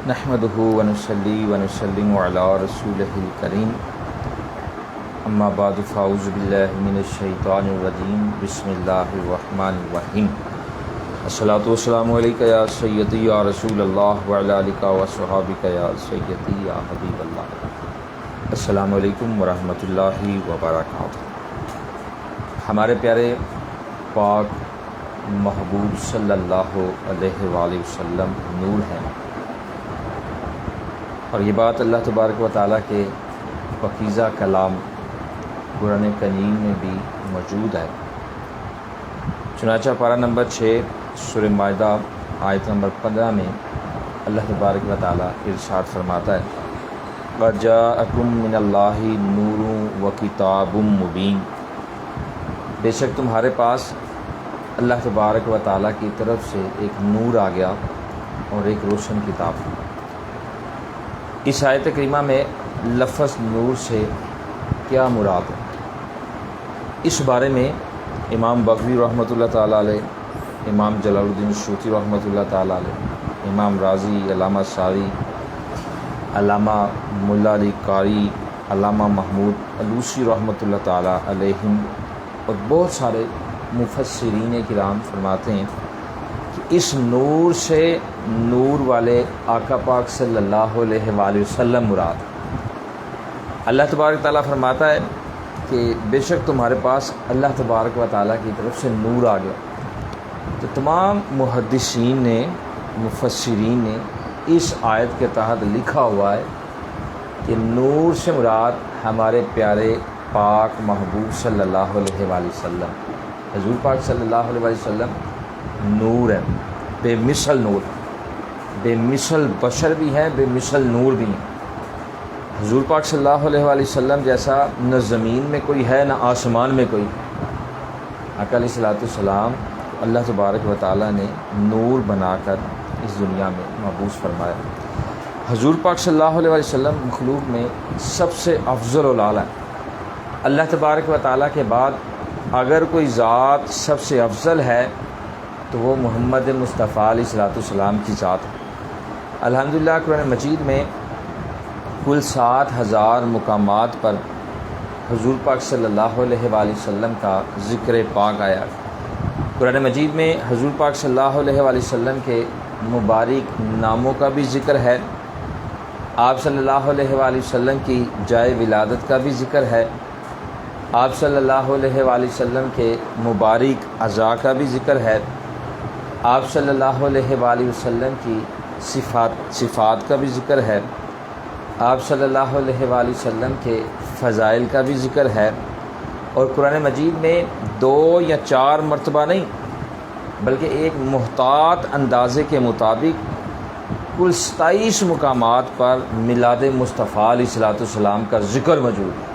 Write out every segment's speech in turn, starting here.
نحمدہ ونصلی ونسلم علی رسولہ الکریم اما بعد فاعوذ باللہ من الشیطان الرجیم بسم اللہ الرحمن الرحیم الصلاۃ والسلام علیک یا سیدی یا رسول اللہ وعلی آلک وصحابک یا سیدی یا حبیب اللہ۔ السلام علیکم ورحمۃ اللہ وبرکاتہ۔ ہمارے پیارے پاک محبوب صلی اللہ علیہ وآلہ وسلم نور ہیں، اور یہ بات اللہ تبارک و تعالیٰ کے پاکیزہ کلام قرآن کریم میں بھی موجود ہے۔ چنانچہ پارہ نمبر 6 سورہ مائدہ آیت نمبر 15 میں اللہ تبارک و تعالیٰ ارشاد فرماتا ہے قَدْ جَاءَكُم مِّنَ اللَّهِ نُورٌ وَكِتَابٌ مُّبِينٌ، بے شک تمہارے پاس اللہ تبارک و تعالیٰ کی طرف سے ایک نور آ گیا اور ایک روشن کتاب۔ اس آیت کریمہ میں لفظ نور سے کیا مراد ہے، اس بارے میں امام بغوی رحمۃ اللہ تعالیٰ علیہ، امام جلال الدین سیوطی رحمۃ اللہ تعالیٰ علیہ، امام راضی، علامہ ساری، علامہ ملا علی قاری، علامہ محمود علوسی رحمۃ اللہ تعالیٰ علیہم اور بہت سارے مفسرین کرام فرماتے ہیں کہ اس نور سے نور والے آقا پاک صلی اللہ علیہ وآلہ وسلم مراد۔ اللہ تبارک تعالیٰ فرماتا ہے کہ بے شک تمہارے پاس اللہ تبارک و تعالیٰ کی طرف سے نور آ گیا، تو تمام محدثین نے، مفسرین نے اس آیت کے تحت لکھا ہوا ہے کہ نور سے مراد ہمارے پیارے پاک محبوب صلی اللہ علیہ وآلہ وسلم، حضور پاک صلی اللہ علیہ وآلہ وسلم نور ہے، بے مثل نور، بے مثل بشر بھی ہیں، بے مثل نور بھی ہیں۔ حضور پاک صلی اللہ علیہ وآلہ وسلم جیسا نہ زمین میں کوئی ہے نہ آسمان میں کوئی۔ آقا علیہ الصلوۃ والسلام اللہ تبارک و تعالیٰ نے نور بنا کر اس دنیا میں مبعوث فرمایا۔ حضور پاک صلی اللہ علیہ وآلہ وسلم مخلوق میں سب سے افضل الاعلیٰ ہے۔ اللہ تبارک و تعالیٰ کے بعد اگر کوئی ذات سب سے افضل ہے تو وہ محمد مصطفیٰ علیہ الصلوۃ والسلام کی ذات ہے۔ الحمدللہ قرآن مجید میں کل 7,000 مقامات پر حضور پاک صلی اللہ علیہ وآلہ وسلم کا ذکر پاک آیا۔ قرآن مجید میں حضور پاک صلی اللہ علیہ وآلہ وسلم کے مبارک ناموں کا بھی ذکر ہے، آپ صلی اللہ علیہ وآلہ وسلم کی جائے ولادت کا بھی ذکر ہے، آپ صلی اللہ علیہ وآلہ وسلم کے مبارک اعضاء کا بھی ذکر ہے، آپ صلی اللہ علیہ وآلہ وسلم کی صفات کا بھی ذکر ہے، آپ صلی اللہ علیہ وآلہ وسلم کے فضائل کا بھی ذکر ہے، اور قرآن مجید میں 2 یا 4 مرتبہ نہیں بلکہ ایک محتاط اندازے کے مطابق کل 27 مقامات پر میلاد مصطفیٰ علیہ الصلوۃ والسلام کا ذکر موجود ہے۔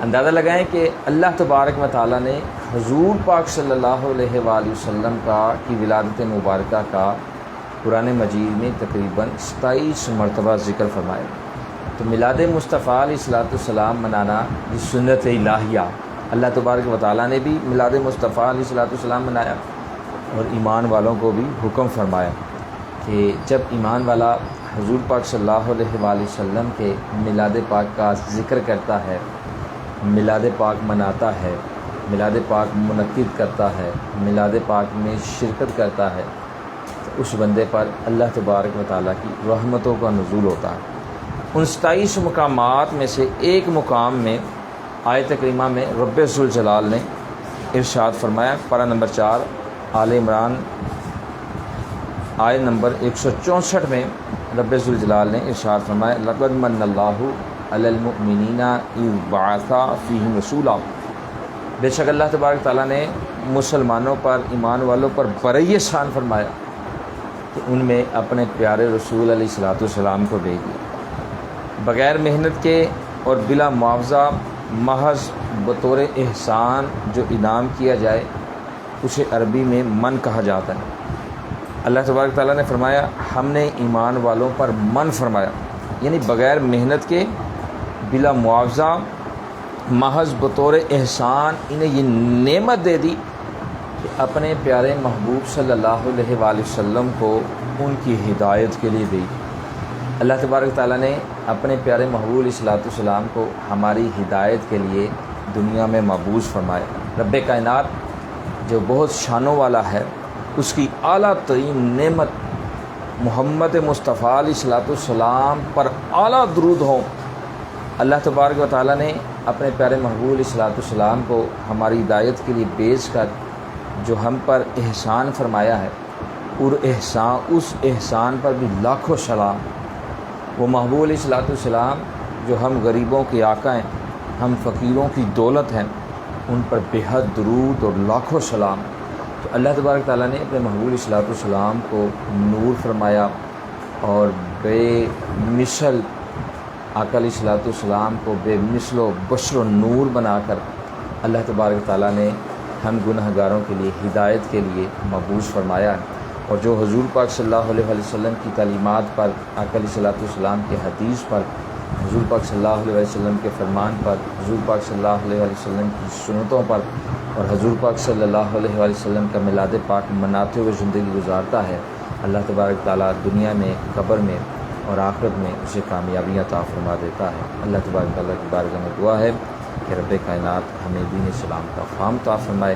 اندازہ لگائیں کہ اللہ تبارک و تعالیٰ نے حضور پاک صلی اللہ علیہ وآلہ وسلم کی ولادت مبارکہ کا قرآن مجید میں تقریباً 27 مرتبہ ذکر فرمایا۔ تو میلاد مصطفیٰ علیہ الصلوۃ والسلام منانا یہ سنت الہیہ، اللہ تبارک و تعالیٰ نے بھی میلاد مصطفیٰ علیہ الصلوۃ والسلام منایا، اور ایمان والوں کو بھی حکم فرمایا کہ جب ایمان والا حضور پاک صلی اللہ علیہ وآلہ وسلم کے میلاد پاک کا ذکر کرتا ہے، میلاد پاک مناتا ہے، میلاد پاک منعقد کرتا ہے، میلاد پاک میں شرکت کرتا ہے، تو اس بندے پر اللہ تبارک و تعالیٰ کی رحمتوں کا نزول ہوتا ہے۔ ان 27 مقامات میں سے ایک مقام میں آیت کریمہ میں رب ذوالجلال نے ارشاد فرمایا، پارہ نمبر 4 آل عمران آیت نمبر 164 میں رب ذوالجلال نے ارشاد فرمایا لقد من اللہ علی المؤمنین اذ بعث فیہم رسولا، بے شک اللہ تبارک تعالیٰ نے مسلمانوں پر، ایمان والوں پر بڑے احسان فرمایا کہ ان میں اپنے پیارے رسول علیہ الصلوۃ والسلام کو بھیج دیا، بغیر محنت کے اور بلا معاوضہ محض بطور احسان جو انعام کیا جائے اسے عربی میں من کہا جاتا ہے۔ اللہ تبارک تعالیٰ نے فرمایا ہم نے ایمان والوں پر من فرمایا، یعنی بغیر محنت کے، بلا معاوضہ، محض بطور احسان انہیں یہ نعمت دے دی کہ اپنے پیارے محبوب صلی اللہ علیہ وآلہ وسلم کو ان کی ہدایت کے لیے دی، اللہ تبارک تعالیٰ نے اپنے پیارے محبوب علیہ الصلوۃ والسلام کو ہماری ہدایت کے لیے دنیا میں مبعوث فرمایا۔ رب کائنات جو بہت شانوں والا ہے، اس کی اعلیٰ ترین نعمت محمد مصطفیٰ علیہ الصلوۃ والسلام پر اعلیٰ درود ہوں۔ اللہ تبارک و تعالیٰ نے اپنے پیارے محبوب علیہ الصلوۃ والسلام کو ہماری ہدایت کے لیے بھیج کر جو ہم پر احسان فرمایا ہے، اور اس احسان پر بھی لاکھوں سلام۔ وہ محبوب علیہ الصلوۃ والسلام جو ہم غریبوں کے آقا ہیں، ہم فقیروں کی دولت ہیں، ان پر بے حد درود اور لاکھوں سلام۔ تو اللہ تبارک تعالیٰ نے اپنے محبوب علیہ الصلوۃ والسلام کو نور فرمایا، اور بے مثل آقا علیہ الصلوۃ والسلام کو بے مثل و بشر و نور بنا کر اللہ تبارک تعالیٰ نے ہم گناہ گاروں کے لیے ہدایت کے لیے مبعوث فرمایا ہے۔ اور جو حضور پاک صلی اللہ علیہ وسلم کی تعلیمات پر، آقا علیہ الصلوۃ والسلام کے حدیث پر، حضور پاک صلی اللہ علیہ وسلم کے فرمان پر، حضور پاک صلی اللہ علیہ وسلم کی سنتوں پر، اور حضور پاک صلی اللہ علیہ وسلم کا میلاد پاک مناتے ہوئے زندگی گزارتا ہے، اللہ تبارک تعالیٰ دنیا میں، قبر میں اور آخرت میں اسے کامیابیاں عطا فرما دیتا ہے۔ اللہ تبارک تعالیٰ کی بارگاہ میں دعا ہے کہ رب کائنات ہمیں دین اسلام کا فہم عطا فرمائے۔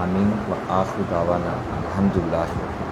آمین و آخر دعوانا الحمدللہ۔